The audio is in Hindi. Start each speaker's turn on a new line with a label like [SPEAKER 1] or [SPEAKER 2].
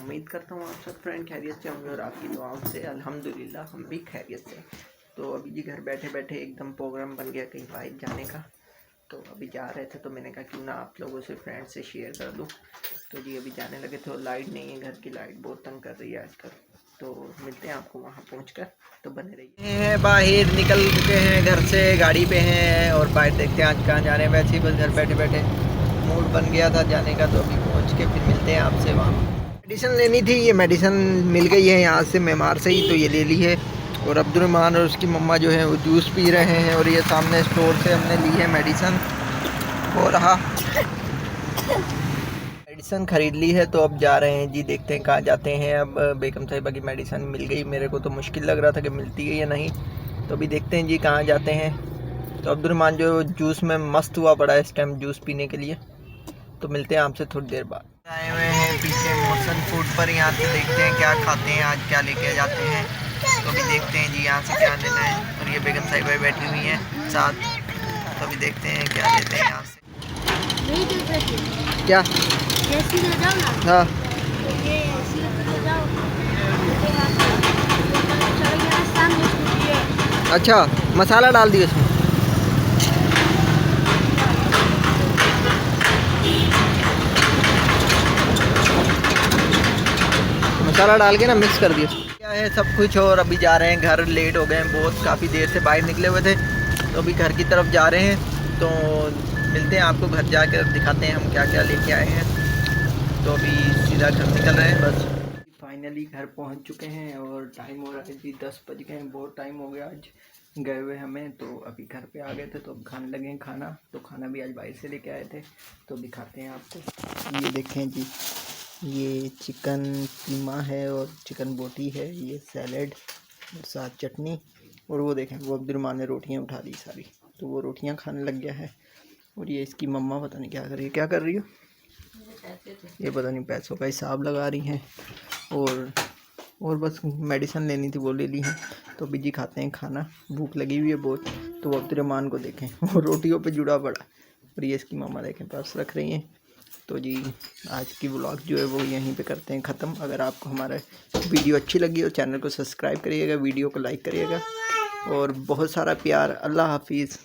[SPEAKER 1] उम्मीद करता हूँ आप सब फ्रेंड खैरियत से होंगे और आपकी दुआओं से अल्हम्दुलिल्लाह हम भी खैरियत से। तो अभी जी घर बैठे बैठे एकदम प्रोग्राम बन गया कहीं बाहर जाने का। तो अभी जा रहे थे तो मैंने कहा क्यों ना आप लोगों से फ्रेंड से शेयर कर दूँ। तो जी अभी जाने लगे थे और लाइट नहीं है, घर की लाइट बहुत तंग कर रही है आजकल। तो मिलते हैं आपको वहाँ पहुँचकर, तो बने रहिए। बाहर निकल चुके हैं, घर से गाड़ी पे हैं और बाहर देखते हैं आज कहाँ जाने हैं। वैसे ही बस घर बैठे बैठे मूड बन गया था जाने का, तो अभी पहुँच के फिर मिलते हैं आपसे वहाँ। मेडिसिन लेनी थी, ये मेडिसिन मिल गई है यहाँ से मेमार से ही, तो ये ले ली है। और अब्दुर्रहमान और उसकी मम्मा जो है वो जूस पी रहे हैं और ये सामने स्टोर से हमने ली है मेडिसिन। हो रहा मेडिसिन ख़रीद ली है, तो अब जा रहे हैं जी, देखते हैं कहाँ जाते हैं। अब बेगम साहिबा की मेडिसिन मिल गई, मेरे को तो मुश्किल लग रहा था कि मिलती है या नहीं, तो अभी देखते हैं जी कहाँ जाते हैं। तो अब्दुर्रहमान जो जूस में मस्त हुआ पड़ा है इस टाइम जूस पीने के लिए, तो मिलते हैं आपसे थोड़ी देर बाद। आए हुए हैं पीछे मोशन फूड पर, यहाँ से देखते हैं क्या खाते हैं आज, क्या लेके जाते हैं। तो अभी देखते हैं जी यहाँ से क्या लेना है। और ये बेगम साहिबा बैठी हुई हैं साथ, तो अभी देखते हैं क्या लेते हैं यहाँ से। क्या हाँ अच्छा, मसाला डाल दिए उसमें। मसाला डाल के ना मिक्स कर दिया क्या है सब कुछ। और अभी जा रहे हैं घर, लेट हो गए हैं बहुत, काफ़ी देर से बाहर निकले हुए थे, तो अभी घर की तरफ जा रहे हैं। तो मिलते हैं आपको घर जाकर, दिखाते हैं हम क्या क्या लेके आए हैं। तो अभी सीधा घर निकल रहे हैं बस। फाइनली घर पहुंच चुके हैं और टाइम हो रहा है जी 10 बज गए हैं, बहुत टाइम हो गया आज गए हुए हमें। तो अभी घर पे आ गए थे, तो अब खाने लगे हैं खाना। तो खाना भी आज बाहर से लेके आए थे, तो दिखाते हैं आपको। ये देखें जी, ये चिकन कीमा है और चिकन बोटी है, ये सैलेड और साथ चटनी। और वो देखें, वो अब्दुर्रहमान ने रोटियां उठा ली सारी, तो वो रोटियां खाने लग गया है। और ये इसकी मम्मा पता नहीं क्या कर रही है, क्या कर रही हो ये पता नहीं, पैसों का हिसाब लगा रही हैं। और बस मेडिसिन लेनी थी वो ले ली है। तो अभी जी खाते हैं खाना, भूख लगी हुई है बहुत। तो वो अब्दुर्रहमान को देखें, वो रोटियों पे जुड़ा पड़ा, और ये इसकी मम्मा देखें पर्स रख रही हैं। तो जी आज की व्लॉग जो है वो यहीं पे करते हैं ख़त्म। अगर आपको हमारा वीडियो अच्छी लगी हो, चैनल को सब्सक्राइब करिएगा, वीडियो को लाइक करिएगा और बहुत सारा प्यार। अल्लाह हाफिज़।